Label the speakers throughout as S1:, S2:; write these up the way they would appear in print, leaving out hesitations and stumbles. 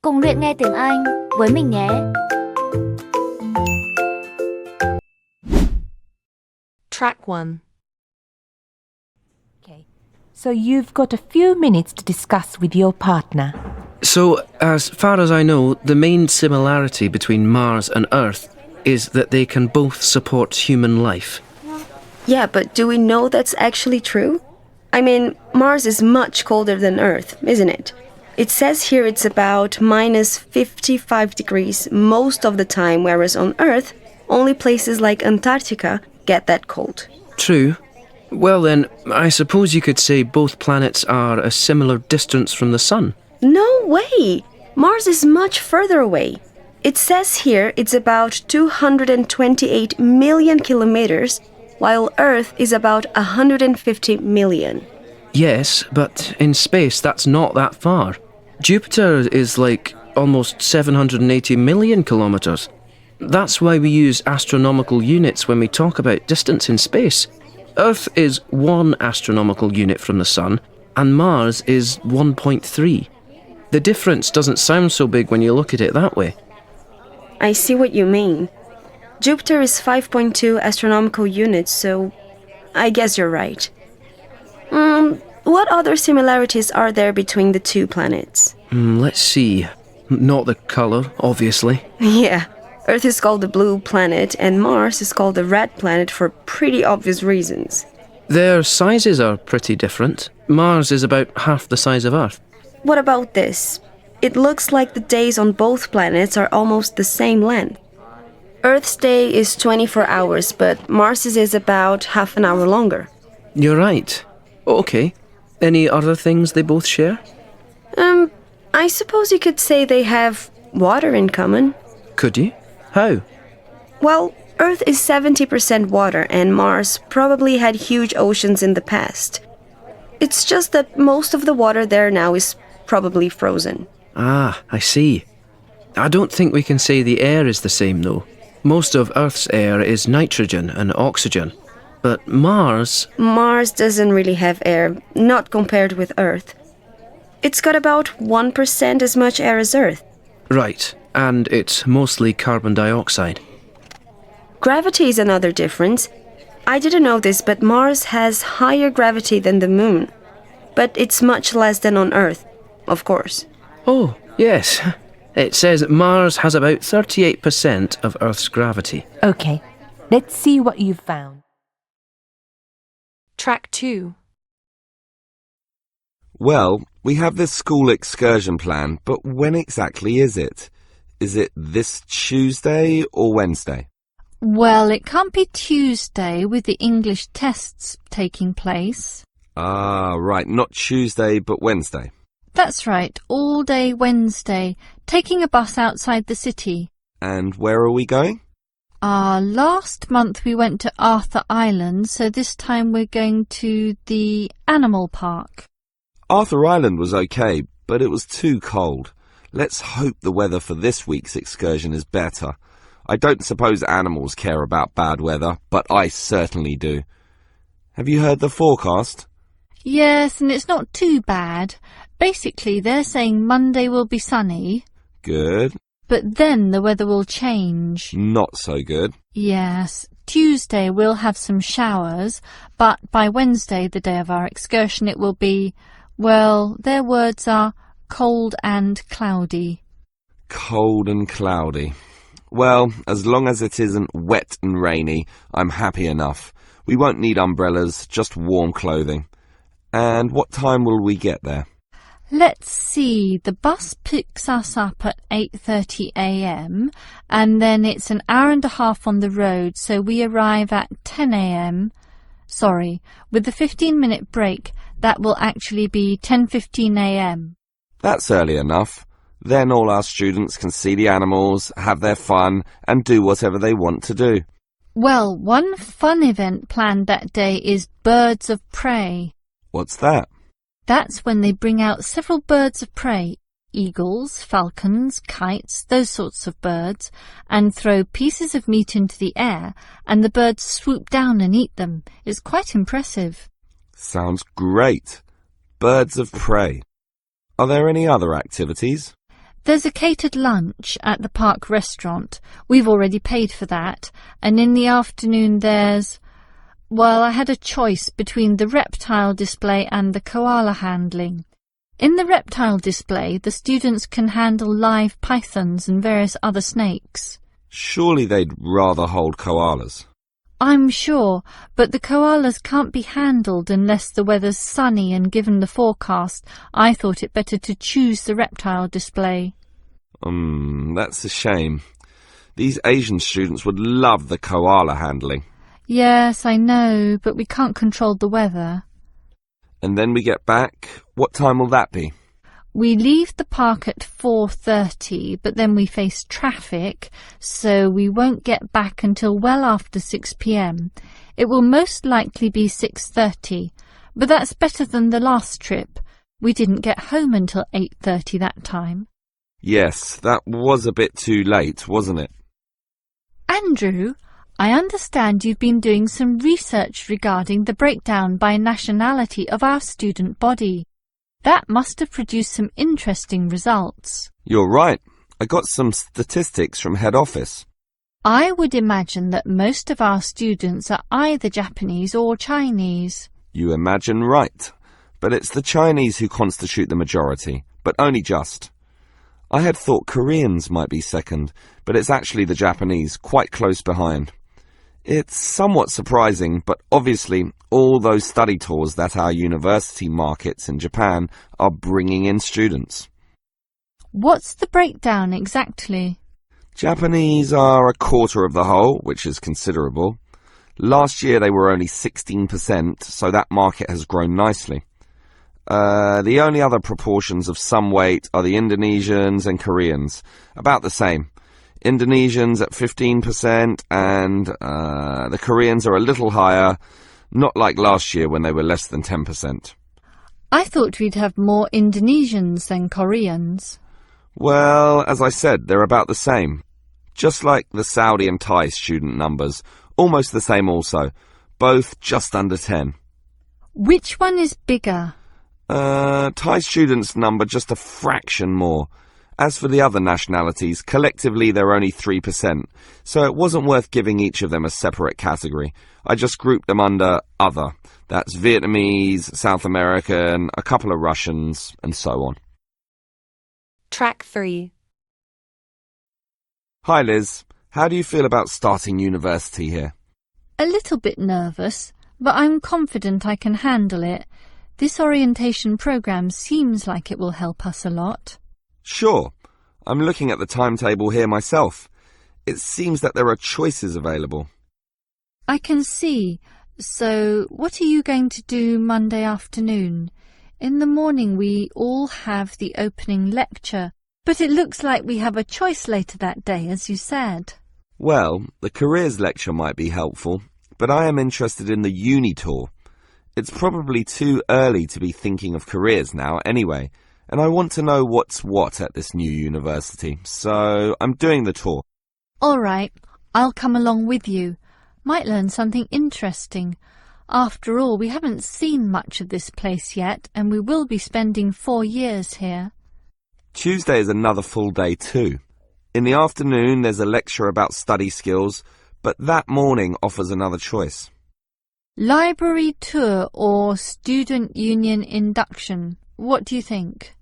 S1: Cùng luyện nghe tiếng Anh với mình nhé.
S2: Track 1.
S3: Okay, so you've got a few minutes to discuss with your partner.
S4: So, as far as I know, the main similarity between Mars and Earth is that they can both support human life.
S5: Yeah, but do we know that's actually true? I mean, Mars is much colder than Earth, isn't it? It says here it's about minus 55 degrees most of the time, whereas on Earth, only places like Antarctica get that cold.
S4: True. Well then, I suppose you could say both planets are a similar distance from the Sun.
S5: No way! Mars is much further away. It says here it's about 228 million kilometers, while Earth is about 150 million.
S4: Yes, but in space that's not that far. Jupiter is like almost 780 million kilometres. That's why we use astronomical units when we talk about distance in space. Earth is 1 astronomical unit from the Sun, and Mars is 1.3. The difference doesn't sound so big when you look at it that way.
S5: I see what you mean. Jupiter is 5.2 astronomical units, so I guess you're right. What other similarities are there between the two planets?
S4: Let's see. Not the colour, obviously.
S5: Yeah, Earth is called the blue planet, and Mars is called the red planet for pretty obvious reasons.
S4: Their sizes are pretty different. Mars is about half the size of Earth.
S5: What about this? It looks like the days on both planets are almost the same length. Earth's day is 24 hours, but Mars's is about half an hour longer.
S4: You're right. Okay. Any other things they both share?
S5: I suppose you could say they have water in common.
S4: Could you? How?
S5: Well, Earth is 70% water, and Mars probably had huge oceans in the past. It's just that most of the water there now is probably frozen.
S4: Ah, I see. I don't think we can say the air is the same, though. Most of Earth's air is nitrogen and oxygen. But Mars
S5: doesn't really have air, not compared with Earth. It's got about 1% as much air as Earth.
S4: Right, and it's mostly carbon dioxide.
S5: Gravity is another difference. I didn't know this, but Mars has higher gravity than the Moon. But it's much less than on Earth, of course.
S4: Oh, yes. It says Mars has about 38% of Earth's gravity.
S3: Okay, let's see what you've found.
S2: Track 2.
S6: Well, we have this school excursion plan, but when exactly is it? Is it this Tuesday or Wednesday?
S7: Well, it can't be Tuesday with the English tests taking place.
S6: Ah, right, not Tuesday but Wednesday.
S7: That's right, all day Wednesday, taking a bus outside the city.
S6: And where are we going?
S7: Last month we went to Arthur Island, so this time we're going to the animal park.
S6: Arthur Island was okay, but it was too cold. Let's hope the weather for this week's excursion is better. I don't suppose animals care about bad weather, but I certainly do. Have you heard the forecast?
S7: Yes, and it's not too bad. Basically, they're saying Monday will be sunny.
S6: Good.
S7: But then the weather will change.
S6: Not so good.
S7: Yes. Tuesday we'll have some showers, but by Wednesday, the day of our excursion, it will be, well, their words are cold and cloudy.
S6: Cold and cloudy. Well, as long as it isn't wet and rainy, I'm happy enough. We won't need umbrellas, just warm clothing. And what time will we get there?
S7: Let's see, the bus picks us up at 8:30 a.m. and then it's an hour and a half on the road, so we arrive at 10 a.m. Sorry, with the 15-minute break, that will actually be 10:15 a.m.
S6: That's early enough. Then all our students can see the animals, have their fun, and do whatever they want to do.
S7: Well, one fun event planned that day is Birds of Prey.
S6: What's that?
S7: That's when they bring out several birds of prey, eagles, falcons, kites, those sorts of birds, and throw pieces of meat into the air, and the birds swoop down and eat them. It's quite impressive.
S6: Sounds great. Birds of prey. Are there any other activities?
S7: There's a catered lunch at the park restaurant. We've already paid for that. And in the afternoon there's... Well, I had a choice between the reptile display and the koala handling. In the reptile display, the students can handle live pythons and various other snakes.
S6: Surely they'd rather hold koalas.
S7: I'm sure, but the koalas can't be handled unless the weather's sunny, and given the forecast, I thought it better to choose the reptile display.
S6: That's a shame. These Asian students would love the koala handling.
S7: Yes, I know, but we can't control the weather.
S6: And then we get back. What time will that be?
S7: We leave the park at 4:30, but then we face traffic, so we won't get back until well after 6 p.m. It will most likely be 6:30, but that's better than the last trip. We didn't get home until 8:30 that time.
S6: Yes, that was a bit too late, wasn't it?
S7: Andrew, I understand you've been doing some research regarding the breakdown by nationality of our student body. That must have produced some interesting results.
S6: You're right. I got some statistics from head office.
S7: I would imagine that most of our students are either Japanese or Chinese.
S6: You imagine right. But it's the Chinese who constitute the majority, but only just. I had thought Koreans might be second, but it's actually the Japanese, quite close behind. It's somewhat surprising, but obviously all those study tours that our university markets in Japan are bringing in students.
S7: What's the breakdown exactly?
S6: Japanese are a quarter of the whole, which is considerable. Last year they were only 16%, so that market has grown nicely. The only other proportions of some weight are the Indonesians and Koreans, about the same. Indonesians at 15% and the Koreans are a little higher, not like last year when they were less than 10%.
S7: I thought we'd have more Indonesians than Koreans.
S6: Well, as I said, they're about the same. Just like the Saudi and Thai student numbers, almost the same also, both just under 10.
S7: Which one is bigger?
S6: Thai students number just a fraction more. As for the other nationalities, collectively they're only 3%, so it wasn't worth giving each of them a separate category. I just grouped them under other. That's Vietnamese, South American, a couple of Russians, and so on.
S2: Track 3.
S6: Hi Liz, how do you feel about starting university here?
S7: A little bit nervous, but I'm confident I can handle it. This orientation program seems like it will help us a lot.
S6: Sure. I'm looking at the timetable here myself. It seems that there are choices available.
S7: I can see. So, what are you going to do Monday afternoon? In the morning we all have the opening lecture, but it looks like we have a choice later that day, as you said.
S6: Well, the careers lecture might be helpful, but I am interested in the uni tour. It's probably too early to be thinking of careers now anyway, and I want to know what's what at this new university, so I'm doing the tour.
S7: All right, I'll come along with you. Might learn something interesting. After all, we haven't seen much of this place yet, and we will be spending 4 years here.
S6: Tuesday is another full day too. In the afternoon there's a lecture about study skills, but that morning offers another choice.
S7: Library tour or student union induction? What do you think?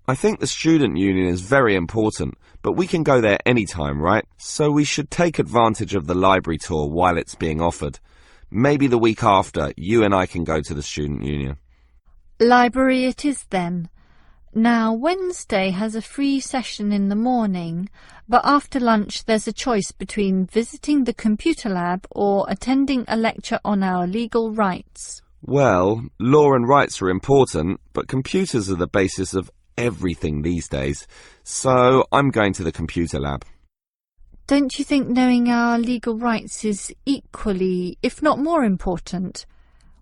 S6: I think the student union is very important, but we can go there any time, right? So we should take advantage of the library tour while it's being offered. Maybe the week after, you and I can go to the student union.
S7: Library it is then. Now, Wednesday has a free session in the morning, but after lunch there's a choice between visiting the computer lab or attending a lecture on our legal rights.
S6: Well, law and rights are important, but computers are the basis of everything these days, so I'm going to the computer lab.
S7: Don't you think knowing our legal rights is equally, if not more important?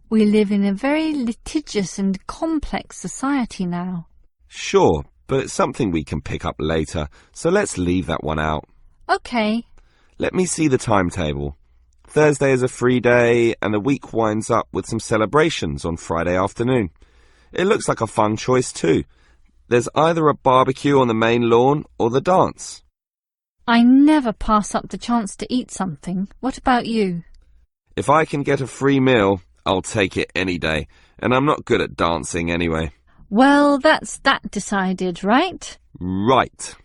S7: We live in a very litigious and complex society now.
S6: Sure, but it's something we can pick up later, so let's leave that one out.
S7: Okay.
S6: Let me see the timetable. Thursday is a free day, and the week winds up with some celebrations on Friday afternoon. It looks like a fun choice too. There's either a barbecue on the main lawn or the dance.
S7: I never pass up the chance to eat something. What about you?
S6: If I can get a free meal, I'll take it any day, and I'm not good at dancing anyway.
S7: Well, that's that decided, right?
S6: Right.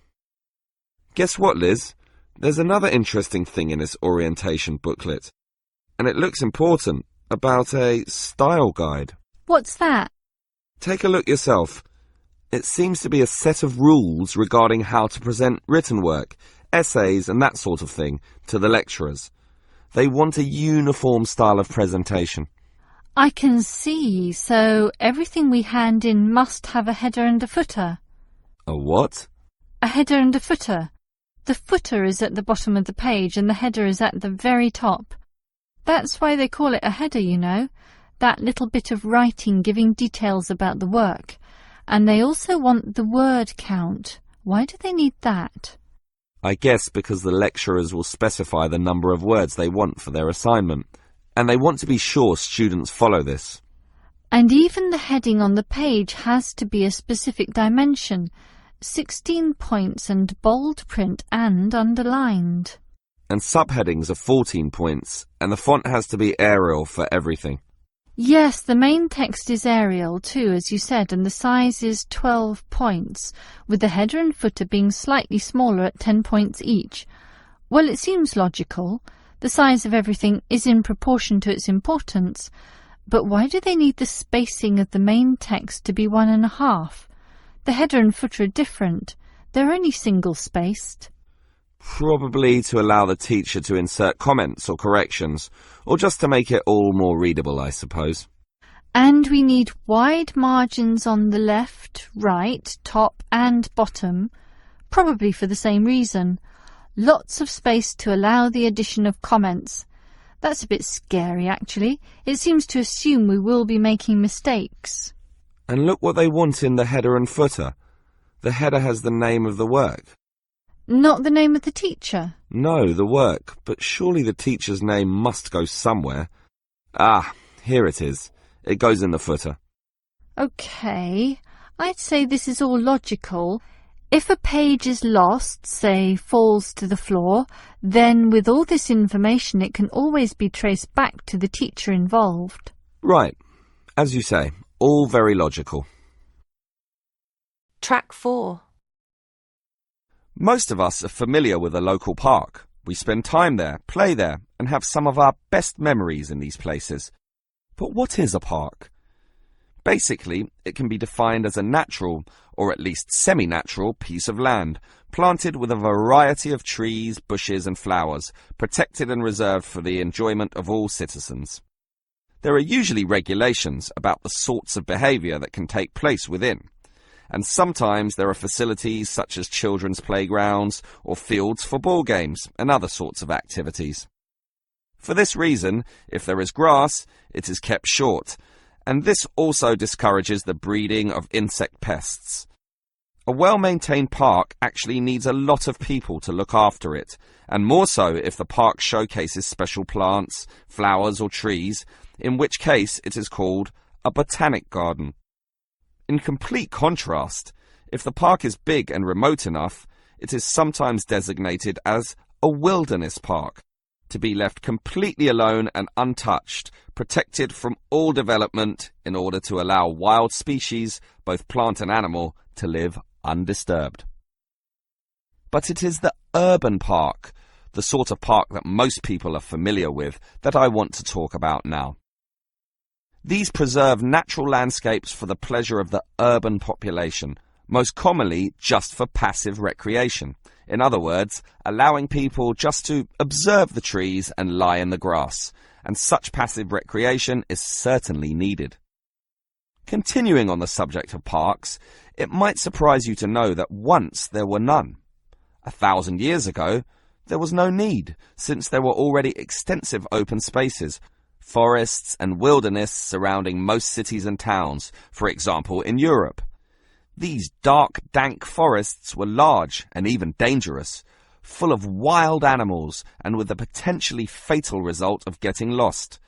S6: Guess what, Liz? There's another interesting thing in this orientation booklet, and it looks important, about a style guide.
S7: What's that?
S6: Take a look yourself. It seems to be a set of rules regarding how to present written work, essays and that sort of thing to the lecturers. They want a uniform style of presentation.
S7: I can see, so everything we hand in must have a header and a footer.
S6: A what?
S7: A header and a footer. The footer is at the bottom of the page and the header is at the very top. That's why they call it a header, you know, that little bit of writing giving details about the work. And they also want the word count. Why do they need that?
S6: I guess because the lecturers will specify the number of words they want for their assignment, and they want to be sure students follow this.
S7: And even the heading on the page has to be a specific dimension, 16 points and bold print and underlined.
S6: And subheadings are 14 points, and the font has to be Arial for everything.
S7: Yes, the main text is Arial too, as you said, and the size is 12 points, with the header and footer being slightly smaller at 10 points each. Well, it seems logical. The size of everything is in proportion to its importance. But why do they need the spacing of the main text to be 1.5? The header and footer are different. They're only single-spaced.
S6: Probably to allow the teacher to insert comments or corrections, or just to make it all more readable, I suppose.
S7: And we need wide margins on the left, right, top and bottom, probably for the same reason. Lots of space to allow the addition of comments. That's a bit scary, actually. It seems to assume we will be making mistakes.
S6: And look what they want in the header and footer. The header has the name of the work.
S7: Not the name of the teacher?
S6: No, the work, but surely the teacher's name must go somewhere. Ah, here it is. It goes in the footer.
S7: OK, I'd say this is all logical. If a page is lost, say falls to the floor, then with all this information it can always be traced back to the teacher involved.
S6: Right. As you say, all very logical.
S2: Track 4.
S6: Most of us are familiar with a local park. We spend time there, play there, and have some of our best memories in these places. But what is a park? Basically, it can be defined as a natural, or at least semi-natural, piece of land, planted with a variety of trees, bushes and flowers, protected and reserved for the enjoyment of all citizens. There are usually regulations about the sorts of behaviour that can take place within. And sometimes there are facilities such as children's playgrounds or fields for ball games and other sorts of activities. For this reason, if there is grass, it is kept short, and this also discourages the breeding of insect pests. A well-maintained park actually needs a lot of people to look after it, and more so if the park showcases special plants, flowers or trees, in which case it is called a botanic garden. In complete contrast, if the park is big and remote enough, it is sometimes designated as a wilderness park, to be left completely alone and untouched, protected from all development in order to allow wild species, both plant and animal, to live undisturbed. But it is the urban park, the sort of park that most people are familiar with, that I want to talk about now. These preserve natural landscapes for the pleasure of the urban population, most commonly just for passive recreation. In other words, allowing people just to observe the trees and lie in the grass, and such passive recreation is certainly needed. Continuing on the subject of parks, it might surprise you to know that once there were none. 1,000 years ago, there was no need, since there were already extensive open spaces, forests and wilderness surrounding most cities and towns, for example in Europe. These dark, dank forests were large and even dangerous, full of wild animals and with the potentially fatal result of getting lost.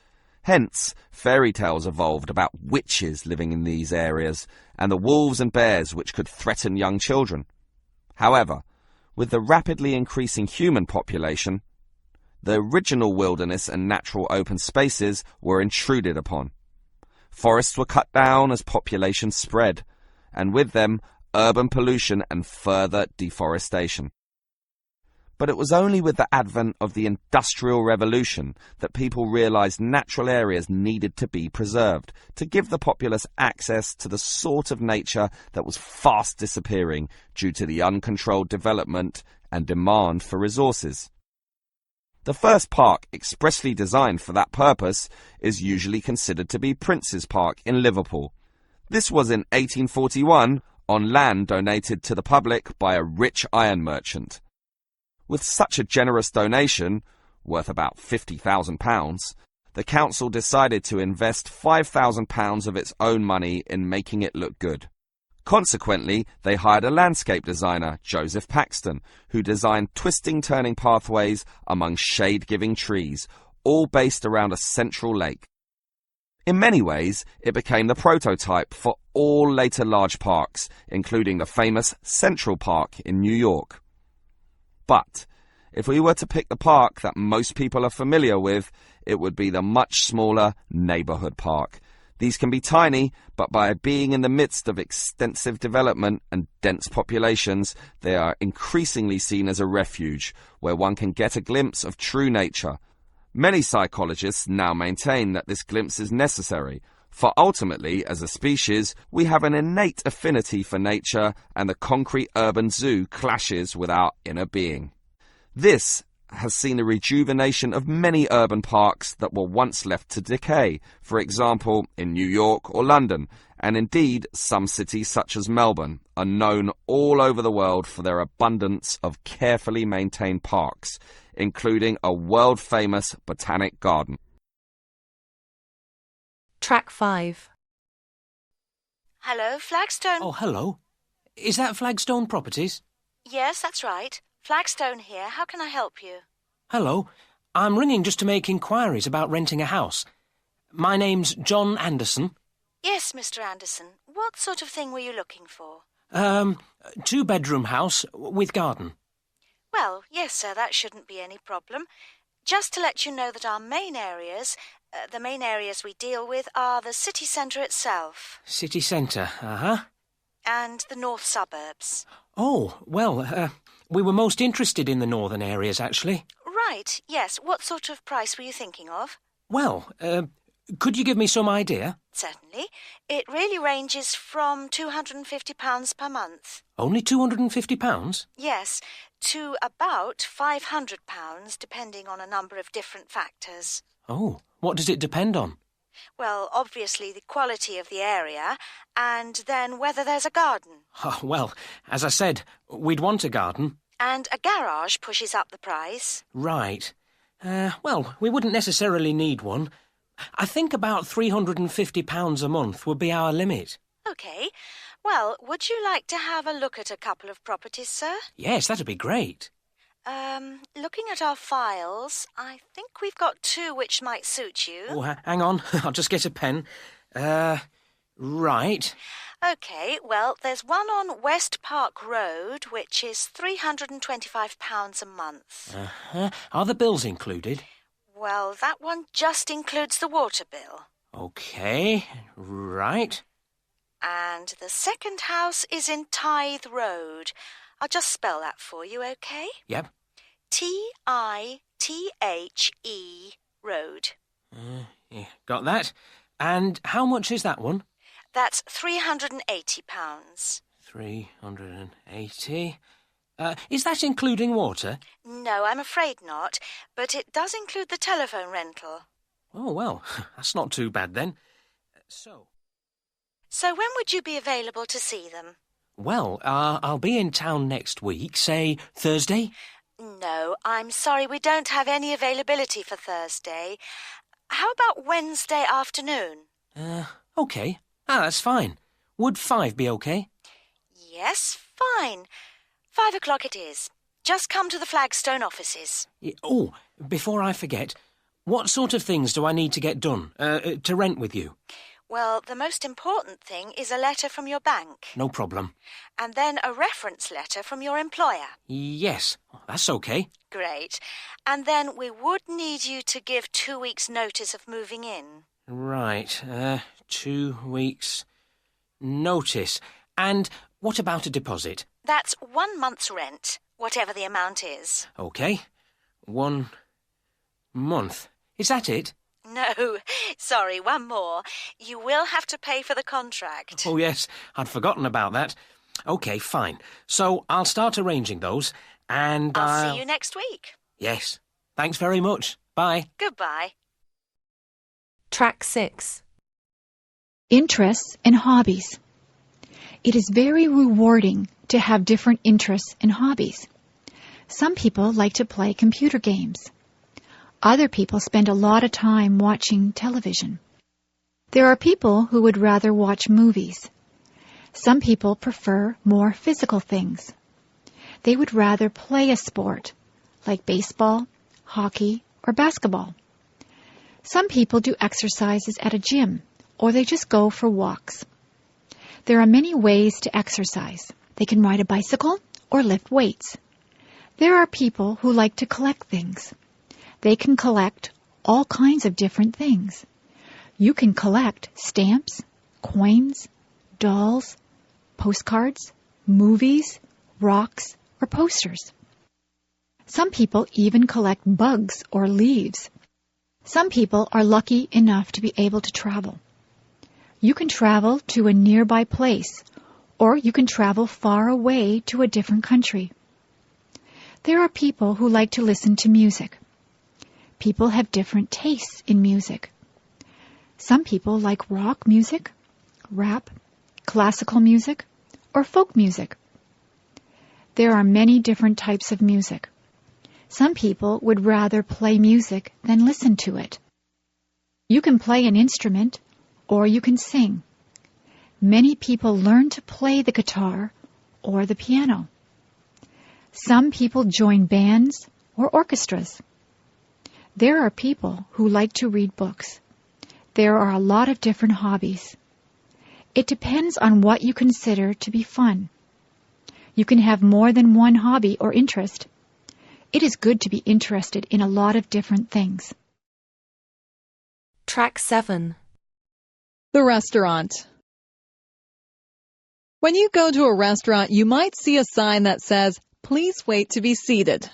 S6: Hence, fairy tales evolved about witches living in these areas and the wolves and bears which could threaten young children. However, with the rapidly increasing human population, the original wilderness and natural open spaces were intruded upon. Forests were cut down as population spread, and with them, urban pollution and further deforestation. But it was only with the advent of the Industrial Revolution that people realized natural areas needed to be preserved to give the populace access to the sort of nature that was fast disappearing due to the uncontrolled development and demand for resources. The first park expressly designed for that purpose is usually considered to be Prince's Park in Liverpool. This was in 1841 on land donated to the public by a rich iron merchant. With such a generous donation, worth about £50,000, the council decided to invest £5,000 of its own money in making it look good. Consequently, they hired a landscape designer, Joseph Paxton, who designed twisting turning pathways among shade-giving trees, all based around a central lake. In many ways, it became the prototype for all later large parks, including the famous Central Park in New York. But if we were to pick the park that most people are familiar with, it would be the much smaller neighborhood park. These can be tiny, but by being in the midst of extensive development and dense populations, they are increasingly seen as a refuge where one can get a glimpse of true nature. Many psychologists now maintain that this glimpse is necessary, for ultimately, as a species, we have an innate affinity for nature, and the concrete urban zoo clashes with our inner being. This has seen the rejuvenation of many urban parks that were once left to decay, for example, in New York or London, and indeed some cities such as Melbourne are known all over the world for their abundance of carefully maintained parks, including a world-famous botanic garden.
S2: Track 5.
S1: Hello, Flagstone.
S8: Oh, hello. Is that Flagstone Properties?
S1: Yes, that's right. Flagstone here. How can I help you?
S8: Hello. I'm ringing just to make inquiries about renting a house. My name's John Anderson.
S1: Yes, Mr. Anderson. What sort of thing were you looking for?
S8: 2-bedroom house with garden.
S1: Well, yes, sir, that shouldn't be any problem. Just to let you know that our main areas, the main areas we deal with are the city centre itself.
S8: City centre, uh-huh.
S1: And the north suburbs.
S8: Oh, well, we were most interested in the northern areas, actually.
S1: Right, yes. What sort of price were you thinking of?
S8: Well, could you give me some idea?
S1: Certainly. It really ranges from £250 per month.
S8: Only £250?
S1: Yes, to about £500, depending on a number of different factors.
S8: Oh, what does it depend on?
S1: Well, obviously the quality of the area, and then whether there's a garden.
S8: Oh, well, as I said, we'd want a garden.
S1: And a garage pushes up the price.
S8: Right. Well, we wouldn't necessarily need one. I think about £350 a month would be our limit.
S1: OK. Well, would you like to have a look at a couple of properties, sir?
S8: Yes, that'd be great.
S1: Looking at our files, I think we've got 2 which might suit you.
S8: Oh, hang on. I'll just get a pen. Right.
S1: OK, well, there's one on West Park Road, which is £325 a month.
S8: Uh-huh. Are the bills included?
S1: Well, that one just includes the water bill.
S8: OK, right.
S1: And the second house is in Tithe Road. I'll just spell that for you, OK?
S8: Yep.
S1: Tithe Road.
S8: Yeah, got that. And how much is that one?
S1: That's £380.
S8: 380. Is that including water?
S1: No, I'm afraid not, but it does include the telephone rental.
S8: Oh, well, that's not too bad then. So
S1: when would you be available to see them?
S8: Well, I'll be in town next week, say Thursday.
S1: No, I'm sorry, we don't have any availability for Thursday. How about Wednesday afternoon?
S8: OK. That's fine. Would 5 be OK?
S1: Yes, fine. 5 o'clock it is. Just come to the Flagstone offices.
S8: Oh, before I forget, What sort of things do I need to get done, to rent with you?
S1: Well, the most important thing is a letter from your bank.
S8: No problem.
S1: And then a reference letter from your employer.
S8: Yes, that's okay.
S1: Great. And then we would need you to give 2 weeks' notice of moving in.
S8: Right, 2 weeks' notice. And what about a deposit?
S1: That's 1 month's rent, whatever the amount is.
S8: Okay, 1 month. Is that it?
S1: No, sorry, one more. You will have to pay for the contract.
S8: Oh, yes, I'd forgotten about that. Okay, fine. So I'll start arranging those, and
S1: I'll see you next week.
S8: Yes. Thanks very much. Bye.
S1: Goodbye.
S2: Track 6.
S9: Interests and hobbies. It is very rewarding to have different interests and hobbies. Some people like to play computer games. Other people spend a lot of time watching television. There are people who would rather watch movies. Some people prefer more physical things. They would rather play a sport, like baseball, hockey, or basketball. Some people do exercises at a gym, or they just go for walks. There are many ways to exercise. They can ride a bicycle or lift weights. There are people who like to collect things. They can collect all kinds of different things. You can collect stamps, coins, dolls, postcards, movies, rocks, or posters. Some people even collect bugs or leaves. Some people are lucky enough to be able to travel. You can travel to a nearby place, or you can travel far away to a different country. There are people who like to listen to music. People have different tastes in music. Some people like rock music, rap, classical music, or folk music. There are many different types of music. Some people would rather play music than listen to it. You can play an instrument, or you can sing. Many people learn to play the guitar or the piano. Some people join bands or orchestras. There are people who like to read books. There are a lot of different hobbies. It depends on what you consider to be fun. You can have more than one hobby or interest. It is good to be interested in a lot of different things.
S2: Track 7.
S10: The restaurant. When you go to a restaurant, you might see a sign that says, "Please wait to be seated."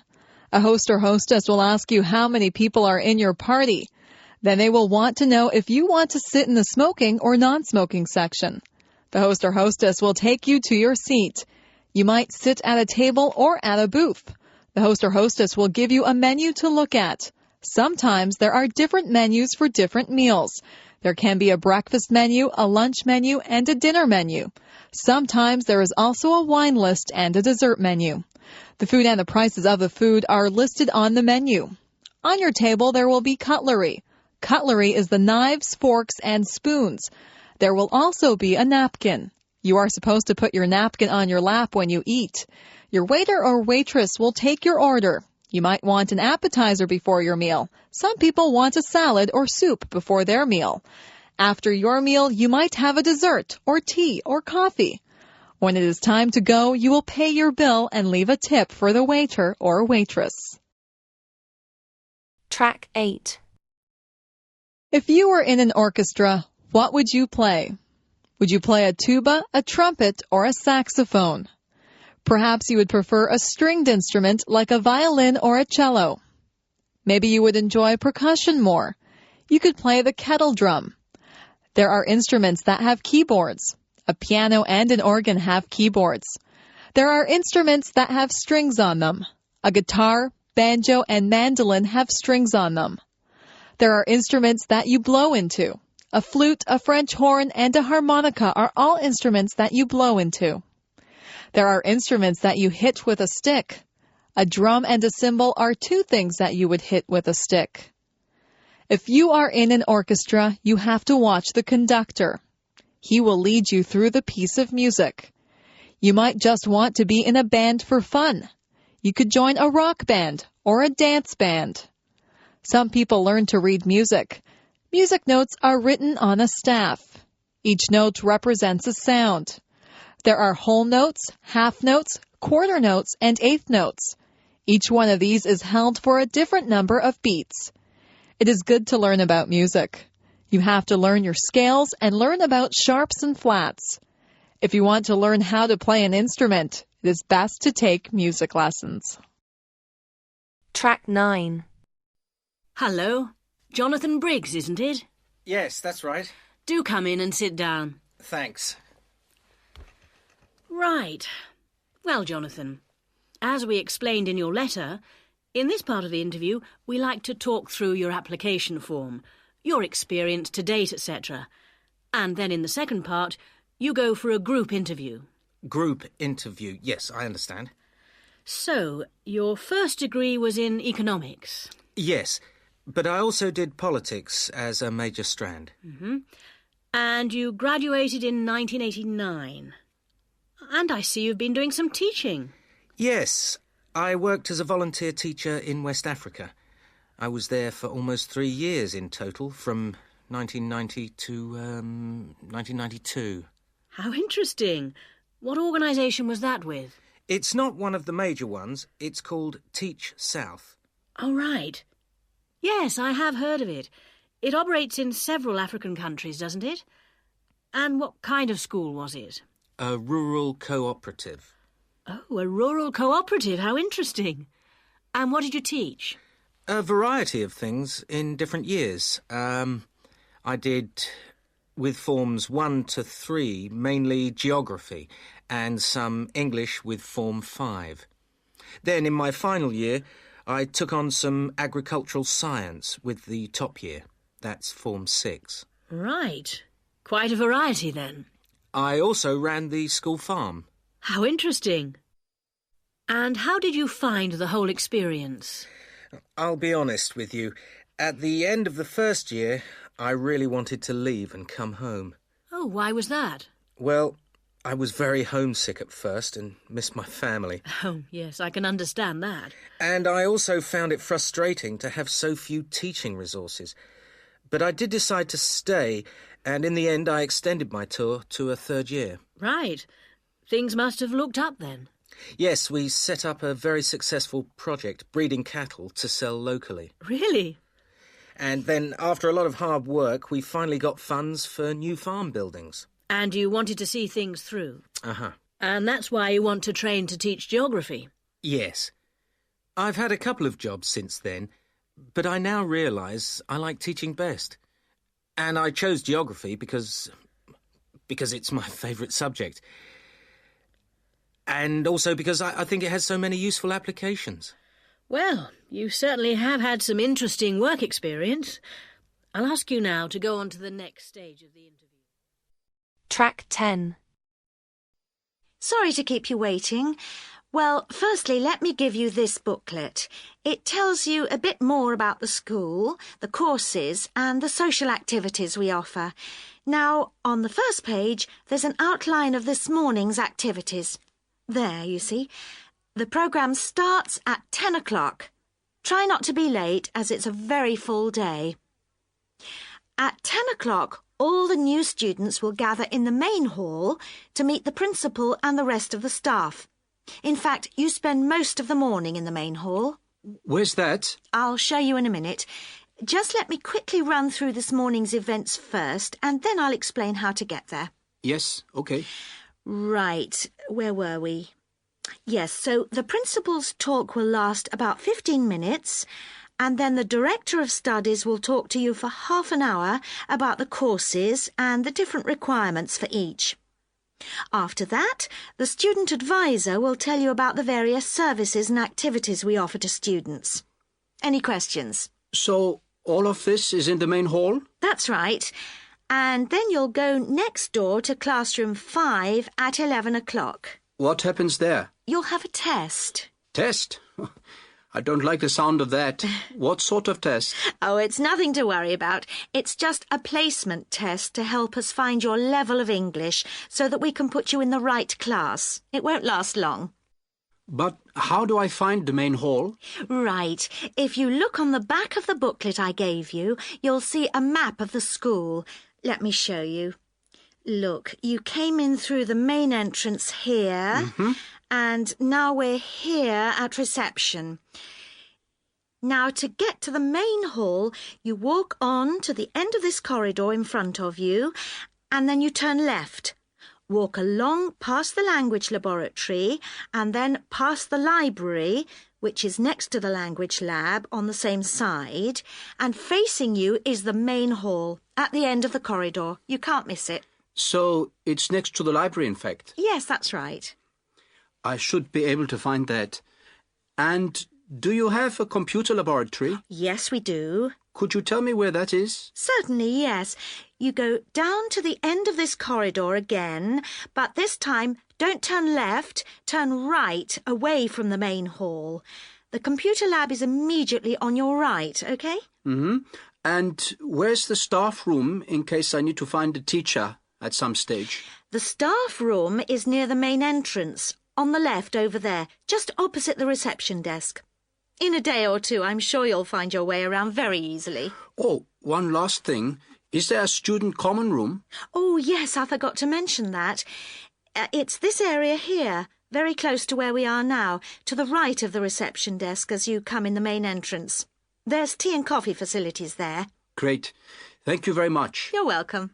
S10: A host or hostess will ask you how many people are in your party. Then they will want to know if you want to sit in the smoking or non-smoking section. The host or hostess will take you to your seat. You might sit at a table or at a booth. The host or hostess will give you a menu to look at. Sometimes there are different menus for different meals. There can be a breakfast menu, a lunch menu, and a dinner menu. Sometimes there is also a wine list and a dessert menu. The food and the prices of the food are listed on the menu. On your table, there will be cutlery. Cutlery is the knives, forks, and spoons. There will also be a napkin. You are supposed to put your napkin on your lap when you eat. Your waiter or waitress will take your order. You might want an appetizer before your meal. Some people want a salad or soup before their meal. After your meal, you might have a dessert or tea or coffee. When it is time to go, you will pay your bill and leave a tip for the waiter or waitress.
S2: Track 8.
S10: If you were in an orchestra, what would you play? Would you play a tuba, a trumpet, or a saxophone? Perhaps you would prefer a stringed instrument like a violin or a cello. Maybe you would enjoy percussion more. You could play the kettle drum. There are instruments that have keyboards. A piano and an organ have keyboards. There are instruments that have strings on them. A guitar, banjo, and mandolin have strings on them. There are instruments that you blow into. A flute, a French horn, and a harmonica are all instruments that you blow into. There are instruments that you hit with a stick. A drum and a cymbal are two things that you would hit with a stick. If you are in an orchestra, you have to watch the conductor. He will lead you through the piece of music. You might just want to be in a band for fun. You could join a rock band or a dance band. Some people learn to read music. Music notes are written on a staff. Each note represents a sound. There are whole notes, half notes, quarter notes, and eighth notes. Each one of these is held for a different number of beats. It is good to learn about music. You have to learn your scales and learn about sharps and flats. If you want to learn how to play an instrument, it is best to take music lessons.
S2: Track 9.
S11: Hello. Jonathan Briggs, isn't it?
S8: Yes, that's right.
S11: Do come in and sit down.
S8: Thanks.
S11: Right. Well, Jonathan, as we explained in your letter, in this part of the interview, we like to talk through your application form, your experience to date, etc. And then in the second part, you go for a group interview.
S8: Group interview. Yes, I understand.
S11: So, your first degree was in economics?
S8: Yes, but I also did politics as a major strand.
S11: And you graduated in 1989. And I see you've been doing some teaching.
S8: Yes, I worked as a volunteer teacher in West Africa. I was there for almost 3 years in total, from 1990 to 1992.
S11: How interesting. What organisation was that with?
S8: It's not one of the major ones. It's called Teach South.
S11: Oh, right. Yes, I have heard of it. It operates in several African countries, doesn't it? And what kind of school was it?
S8: A rural cooperative.
S11: Oh, a rural cooperative. How interesting. And what did you teach?
S8: A variety of things in different years. I did, with forms 1 to 3, mainly geography, and some English with form 5. Then, in my final year, I took on some agricultural science with the top year. That's form 6.
S11: Right. Quite a variety, then.
S8: I also ran the school farm.
S11: How interesting. And how did you find the whole experience?
S8: I'll be honest with you. At the end of the first year, I really wanted to leave and come home.
S11: Oh, why was that?
S8: Well, I was very homesick at first and missed my family.
S11: Oh, yes, I can understand that.
S8: And I also found it frustrating to have so few teaching resources. But I did decide to stay, and in the end I extended my tour to a 3rd year.
S11: Right. Things must have looked up then.
S8: Yes, we set up a very successful project, breeding cattle to sell locally.
S11: Really?
S8: And then, after a lot of hard work, we finally got funds for new farm buildings.
S11: And you wanted to see things through?
S8: Uh-huh.
S11: And that's why you want to train to teach geography?
S8: Yes. I've had a couple of jobs since then, but I now realise I like teaching best. And I chose geography because it's my favourite subject. And also because I think it has so many useful applications.
S11: Well, you certainly have had some interesting work experience. I'll ask you now to go on to the next stage of the interview.
S2: Track 10.
S1: Sorry to keep you waiting. Well, firstly, let me give you this booklet. It tells you a bit more about the school, the courses, and the social activities we offer. Now, on the first page, there's an outline of this morning's activities. There, you see. The programme starts at 10 o'clock. Try not to be late, as it's a very full day. At 10 o'clock, all the new students will gather in the main hall to meet the principal and the rest of the staff. In fact, you spend most of the morning in the main hall.
S12: Where's that?
S1: I'll show you in a minute. Just let me quickly run through this morning's events first, and then I'll explain how to get there.
S12: Yes, OK.
S1: Right, where were we? Yes, so the principal's talk will last about 15 minutes, and then the Director of Studies will talk to you for half an hour about the courses and the different requirements for each. After that, the Student Advisor will tell you about the various services and activities we offer to students. Any questions?
S12: So, all of this is in the main hall?
S1: That's right. And then you'll go next door to classroom 5 at 11 o'clock.
S12: What happens there?
S1: You'll have a test.
S12: Test? I don't like the sound of that. What sort of test?
S1: Oh, it's nothing to worry about. It's just a placement test to help us find your level of English so that we can put you in the right class. It won't last long.
S12: But how do I find the main hall?
S1: Right. If you look on the back of the booklet I gave you, you'll see a map of the school. Let me show you. Look, you came in through the main entrance here, and now we're here at reception. Now, to get to the main hall, you walk on to the end of this corridor in front of you, and then you turn left. Walk along past the language laboratory, and then past the library, which is next to the language lab on the same side, and facing you is the main hall at the end of the corridor. You can't miss it.
S12: So it's next to the library, in fact?
S1: Yes, that's right.
S12: I should be able to find that. And do you have a computer laboratory?
S1: Yes, we do.
S12: Could you tell me where that is?
S1: Certainly, yes. You go down to the end of this corridor again, but this time don't turn left, turn right, away from the main hall. The computer lab is immediately on your right, OK?
S12: And where's the staff room in case I need to find a teacher at some stage?
S1: The staff room is near the main entrance, on the left over there, just opposite the reception desk. In a day or two, I'm sure you'll find your way around very easily.
S12: Oh, one last thing. Is there a student common room?
S1: Oh, yes, I forgot to mention that. It's this area here, very close to where we are now, to the right of the reception desk as you come in the main entrance. There's tea and coffee facilities there.
S12: Great. Thank you very much.
S1: You're welcome.